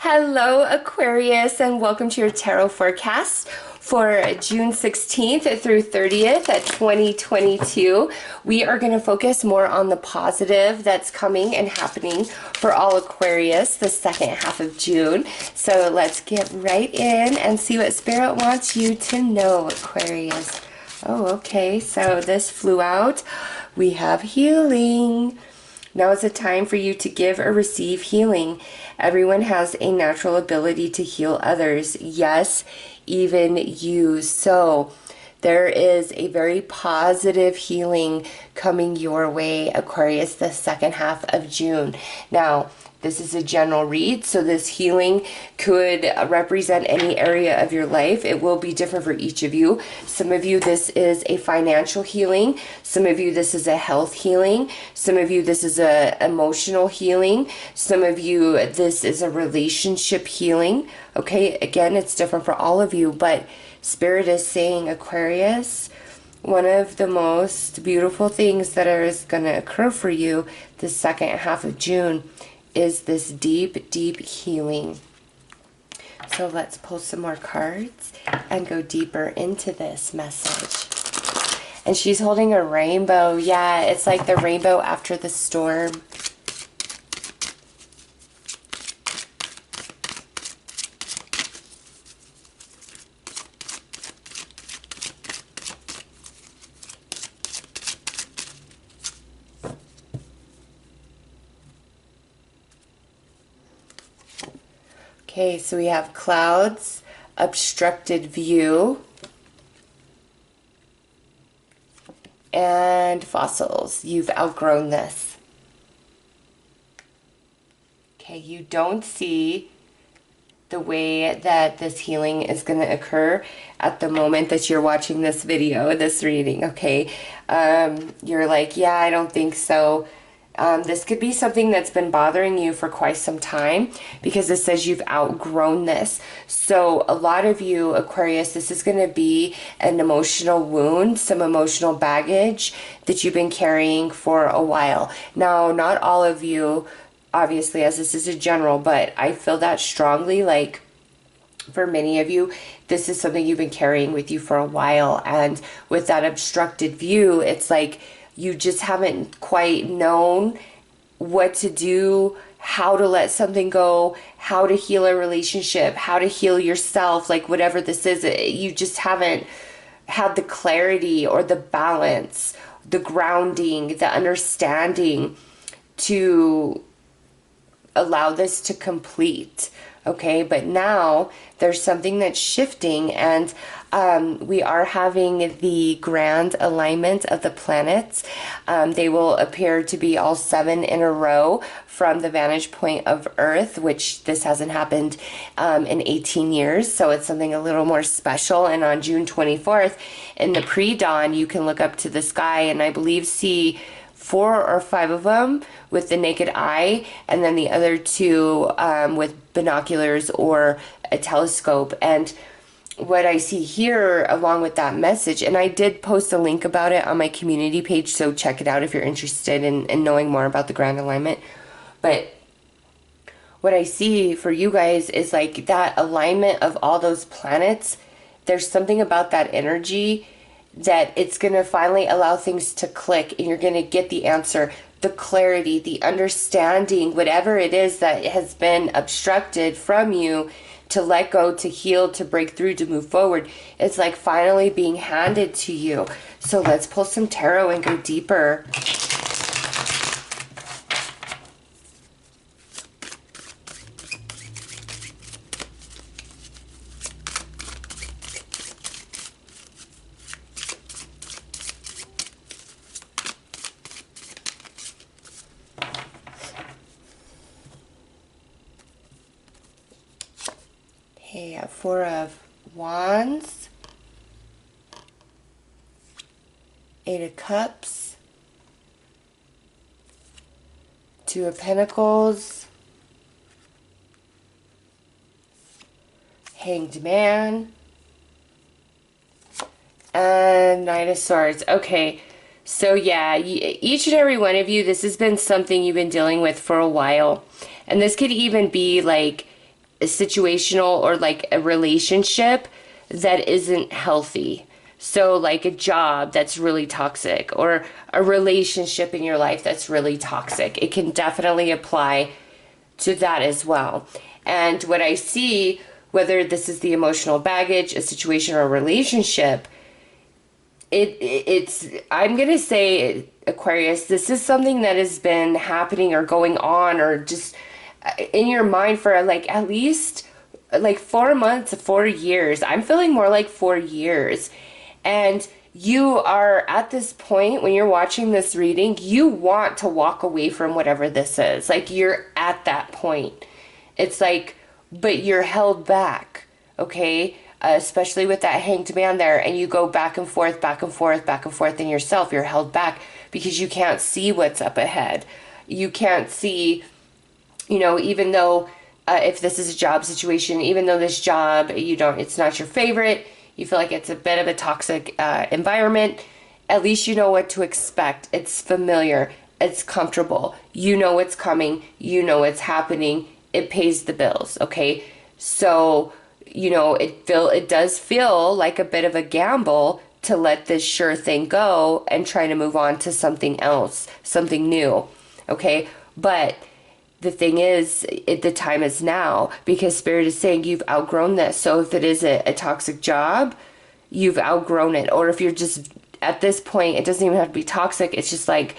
Hello, Aquarius, and welcome to your tarot forecast for June 16th through 30th at 2022. We are going to focus more on the positive that's coming and happening for all Aquarius the second half of June. So let's get right in and see what Spirit wants you to know, Aquarius. Oh, okay, so this flew out. We have healing. Now is the time for you to give or receive healing. Everyone has a natural ability to heal others. Yes, even you. So there is a very positive healing coming your way, Aquarius, the second half of June. Now, this is a general read, so this healing could represent any area of your life. It will be different for each of you. Some of you, this is a financial healing. Some of you, this is a health healing. Some of you, this is a emotional healing. Some of you, this is a relationship healing. Okay, again, it's different for all of you, but Spirit is saying, Aquarius, one of the most beautiful things that is going to occur for you the second half of June is this deep, deep healing. So let's pull some more cards and go deeper into this message. And she's holding a rainbow. Yeah, it's like the rainbow after the storm. Okay, so we have clouds, obstructed view, and fossils. You've outgrown this. Okay, you don't see the way that this healing is going to occur at the moment that you're watching this video, this reading, okay? You're like, yeah, I don't think so. This could be something that's been bothering you for quite some time because it says you've outgrown this. So a lot of you, Aquarius, this is going to be an emotional wound, some emotional baggage that you've been carrying for a while. Now, not all of you, obviously, as this is a general, but I feel that strongly, like for many of you, this is something you've been carrying with you for a while. And with that obstructed view, it's like you just haven't quite known what to do, how to let something go, how to heal a relationship, how to heal yourself, like whatever this is, you just haven't had the clarity or the balance, the grounding, the understanding to allow this to complete. Okay, but now there's something that's shifting, and we are having the grand alignment of the planets. They will appear to be all 7 in a row from the vantage point of Earth, which this hasn't happened in 18 years, so it's something a little more special. And on June 24th, in the pre-dawn, you can look up to the sky and I believe see 4 or 5 of them with the naked eye, and then the other 2 with binoculars or a telescope. And what I see here along with that message, and I did post a link about it on my community page, so check it out if you're interested in knowing more about the grand alignment. But what I see for you guys is like that alignment of all those planets. There's something about that energy that it's going to finally allow things to click, and you're going to get the answer, the clarity, the understanding, whatever it is that has been obstructed from you to let go, to heal, to break through, to move forward. It's like finally being handed to you. So let's pull some tarot and go deeper. Okay, 4 of Wands, 8 of Cups, 2 of Pentacles, Hanged Man, and Knight of Swords. Okay, so yeah, each and every one of you, this has been something you've been dealing with for a while. And this could even be like a situational or like a relationship that isn't healthy. So like a job that's really toxic or a relationship in your life that's really toxic. It can definitely apply to that as well. And what I see, whether this is the emotional baggage, a situation or a relationship, it's I'm gonna say, Aquarius, this is something that has been happening or going on or just in your mind for like at least like 4 months, 4 years. I'm feeling more like 4 years. And you are at this point when you're watching this reading, you want to walk away from whatever this is. Like you're at that point. It's like, but you're held back, okay? Especially with that hanged man there, and you go back and forth, back and forth, back and forth in yourself. You're held back because you can't see what's up ahead. You can't see, even though if this is a job situation, even though this job, it's not your favorite, you feel like it's a bit of a toxic environment, at least you know what to expect. It's familiar. It's comfortable. You know what's coming. You know what's happening. It pays the bills, okay? So, it does feel like a bit of a gamble to let this sure thing go and try to move on to something else, something new, okay? But the thing is, the time is now because Spirit is saying you've outgrown this. So if it is a toxic job, you've outgrown it. Or if you're just at this point, it doesn't even have to be toxic. It's just like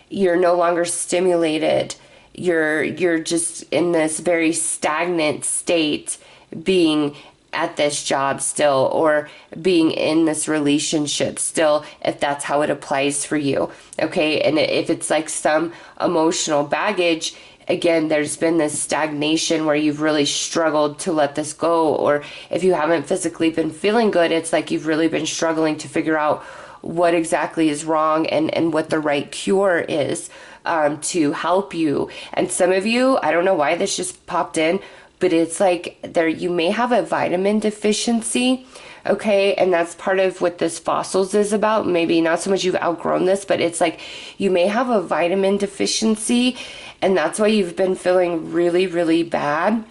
you're no longer stimulated. You're just in this very stagnant state, being at this job still or being in this relationship still, if that's how it applies for you. Okay. And if it's like some emotional baggage, again, there's been this stagnation where you've really struggled to let this go. Or if you haven't physically been feeling good, it's like you've really been struggling to figure out what exactly is wrong and what the right cure is to help you. And some of you, I don't know why this just popped in, but it's like you may have a vitamin deficiency. Okay, and that's part of what this fossils is about. Maybe not so much you've outgrown this, but it's like you may have a vitamin deficiency, and that's why you've been feeling really, really bad.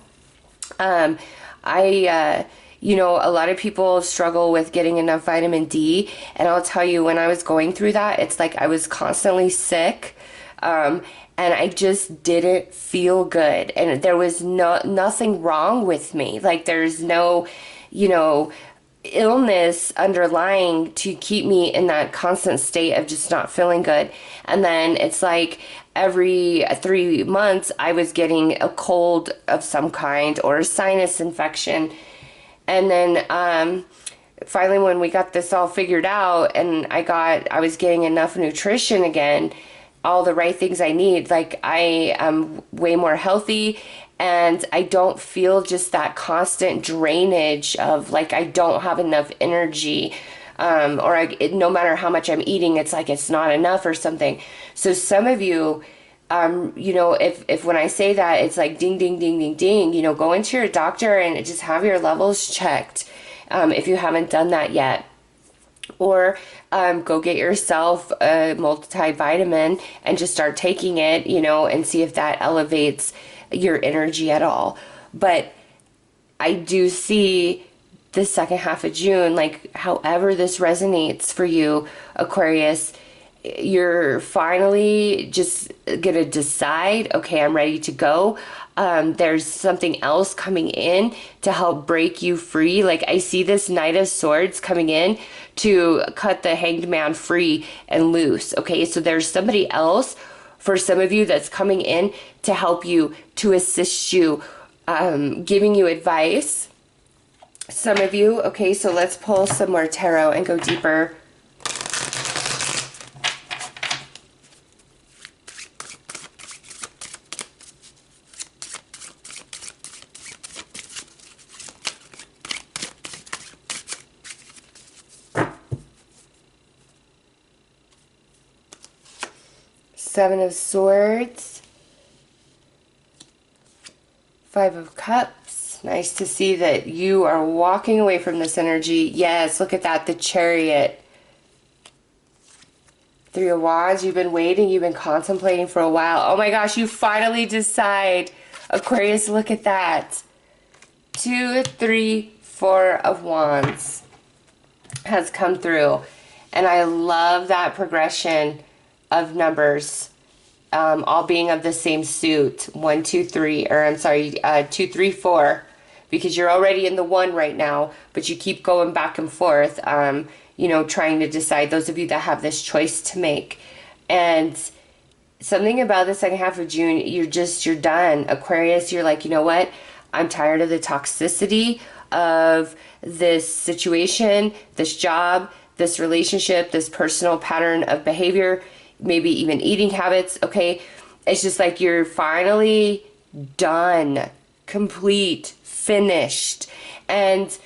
A lot of people struggle with getting enough vitamin D, and I'll tell you, when I was going through that, it's like I was constantly sick, and I just didn't feel good, and there was nothing wrong with me. Like there's no, illness underlying to keep me in that constant state of just not feeling good. And then it's like every 3 months I was getting a cold of some kind or a sinus infection. And then finally when we got this all figured out and I was getting enough nutrition again, all the right things I need, like I am way more healthy. And I don't feel just that constant drainage of like I don't have enough energy, no matter how much I'm eating, it's like it's not enough or something. So some of you, if when I say that, it's like ding, ding, ding, ding, ding, go into your doctor and just have your levels checked if you haven't done that yet. Or go get yourself a multivitamin and just start taking it, and see if that elevates your energy at all. But I do see the second half of June, like however this resonates for you, Aquarius, you're finally just gonna decide, okay, I'm ready to go. There's something else coming in to help break you free. Like I see this Knight of Swords coming in to cut the Hanged Man free and loose. Okay, so there's somebody else for some of you that's coming in to help you, to assist you, giving you advice. Some of you, okay, so let's pull some more tarot and go deeper. Seven of Swords, Five of Cups. Nice to see that you are walking away from this energy. Yes, look at that, the Chariot. Three of Wands, you've been waiting, you've been contemplating for a while. Oh my gosh, you finally decide. Aquarius, look at that. 2, 3, 4 of Wands has come through. And I love that progression of numbers, all being of the same suit. 1, 2, 3, or I'm sorry, 2, 3, 4, because you're already in the 1 right now, but you keep going back and forth, you know, trying to decide, those of you that have this choice to make. And something about the second half of June, you're done. Aquarius, you're like, you know what? I'm tired of the toxicity of this situation, this job, this relationship, this personal pattern of behavior, maybe even eating habits, okay? It's just like you're finally done, complete, finished. And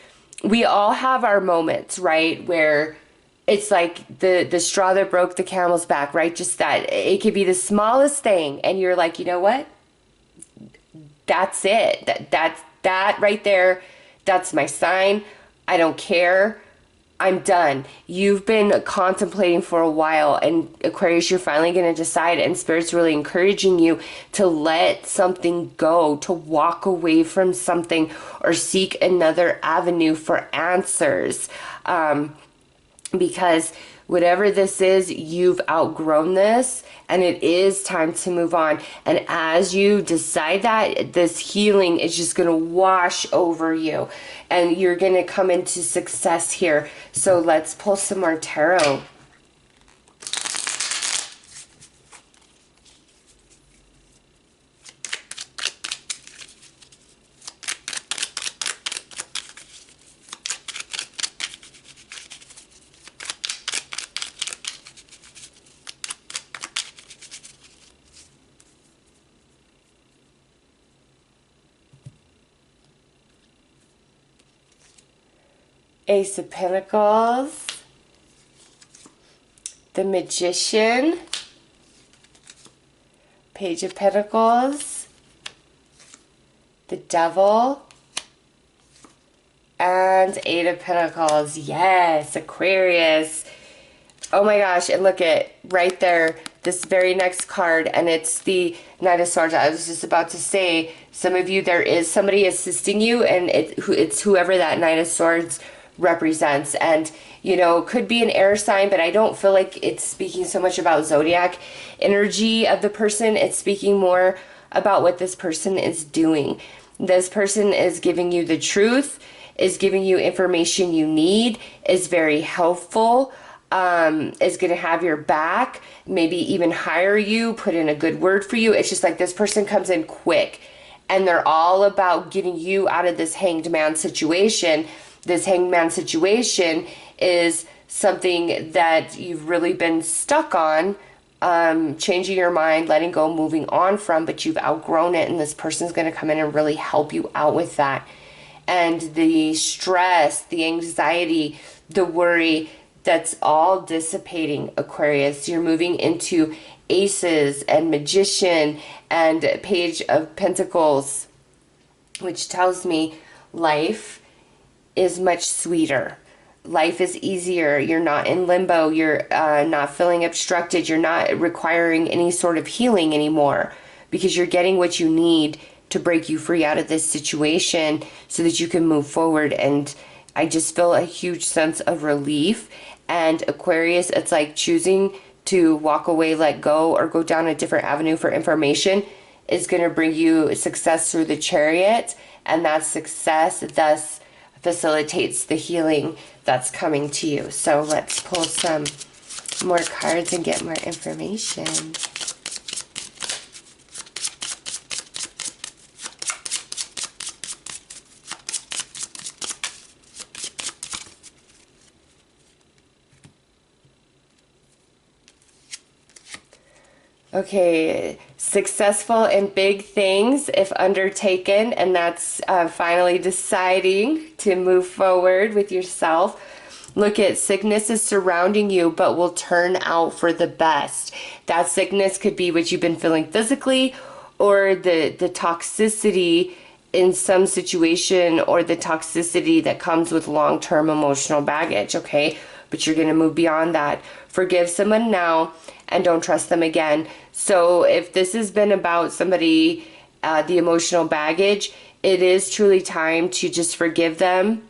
we all have our moments, right? Where it's like the straw that broke the camel's back, right? Just that it could be the smallest thing. And you're like, you know what? That's it. That right there. That's my sign. I don't care. I'm done. You've been contemplating for a while, and Aquarius, you're finally going to decide, and Spirit's really encouraging you to let something go, to walk away from something or seek another avenue for answers. Because whatever this is, you've outgrown this, and it is time to move on. And as you decide that, this healing is just going to wash over you, and you're going to come into success here. So let's pull some more tarot. Ace of Pentacles, the Magician, Page of Pentacles, the Devil, and Eight of Pentacles. Yes, Aquarius. Oh my gosh, and look at right there, this very next card, and it's the Knight of Swords. I was just about to say, some of you, there is somebody assisting you, and it's whoever that Knight of Swords represents. And you know, could be an air sign, but I don't feel like it's speaking so much about zodiac energy of the person. It's speaking more about what this person is doing. This person is giving you the truth, is giving you information you need, is very helpful, is going to have your back, maybe even hire you, put in a good word for you. It's just like this person comes in quick, and they're all about getting you out of this hanged man situation. This hanged man situation is something that you've really been stuck on, changing your mind, letting go, moving on from, but you've outgrown it, and this person's going to come in and really help you out with that. And the stress, the anxiety, the worry, that's all dissipating, Aquarius. You're moving into Aces and Magician and Page of Pentacles, which tells me life is much sweeter. Life is easier. You're not in limbo. You're not feeling obstructed. You're not requiring any sort of healing anymore, because you're getting what you need to break you free out of this situation so that you can move forward. And I just feel a huge sense of relief. And Aquarius, it's like choosing to walk away, let go, or go down a different avenue for information is going to bring you success through the Chariot. And that success thus facilitates the healing that's coming to you. So let's pull some more cards and get more information. Okay, successful in big things if undertaken, and that's finally deciding to move forward with yourself. Look at sickness is surrounding you, but will turn out for the best. That sickness could be what you've been feeling physically, or the toxicity in some situation, or the toxicity that comes with long-term emotional baggage, okay? But you're going to move beyond that. Forgive someone now and don't trust them again. So if this has been about somebody, the emotional baggage, it is truly time to just forgive them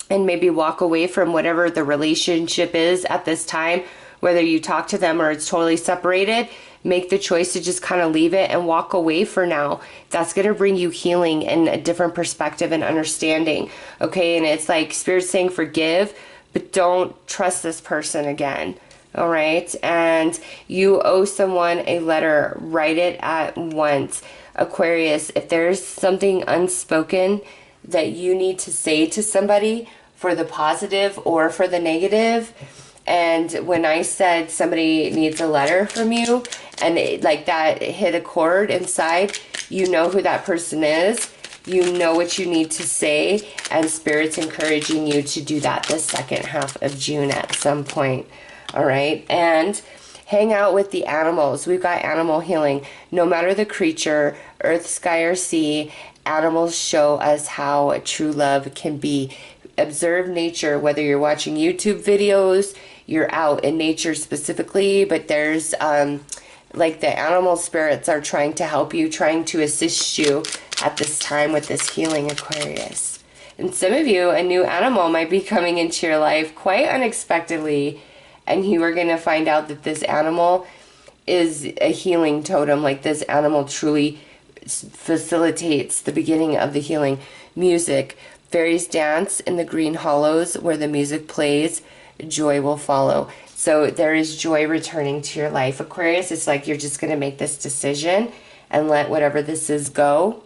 and maybe walk away from whatever the relationship is at this time, whether you talk to them or it's totally separated. Make the choice to just kind of leave it and walk away for now. That's going to bring you healing and a different perspective and understanding. Okay, and it's like Spirit's saying forgive, but don't trust this person again. All right, and you owe someone a letter. Write it at once. Aquarius, if there's something unspoken that you need to say to somebody for the positive or for the negative, and when I said somebody needs a letter from you and it, like that hit a chord inside, you know who that person is. You know what you need to say, and Spirit's encouraging you to do that the second half of June at some point. All right, and hang out with the animals. We've got animal healing. No matter the creature, earth, sky, or sea, animals show us how true love can be. Observe nature, whether you're watching YouTube videos, you're out in nature specifically, but there's like the animal spirits are trying to help you, trying to assist you at this time with this healing, Aquarius. And some of you, a new animal might be coming into your life quite unexpectedly, and you are going to find out that this animal is a healing totem. Like this animal truly facilitates the beginning of the healing. Music. Fairies dance in the green hollows where the music plays. Joy will follow. So there is joy returning to your life. Aquarius, it's like you're just going to make this decision and let whatever this is go.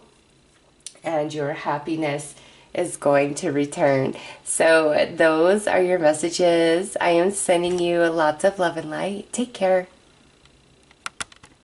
And your happiness is going to return. So those are your messages. I am sending you lots of love and light. Take care.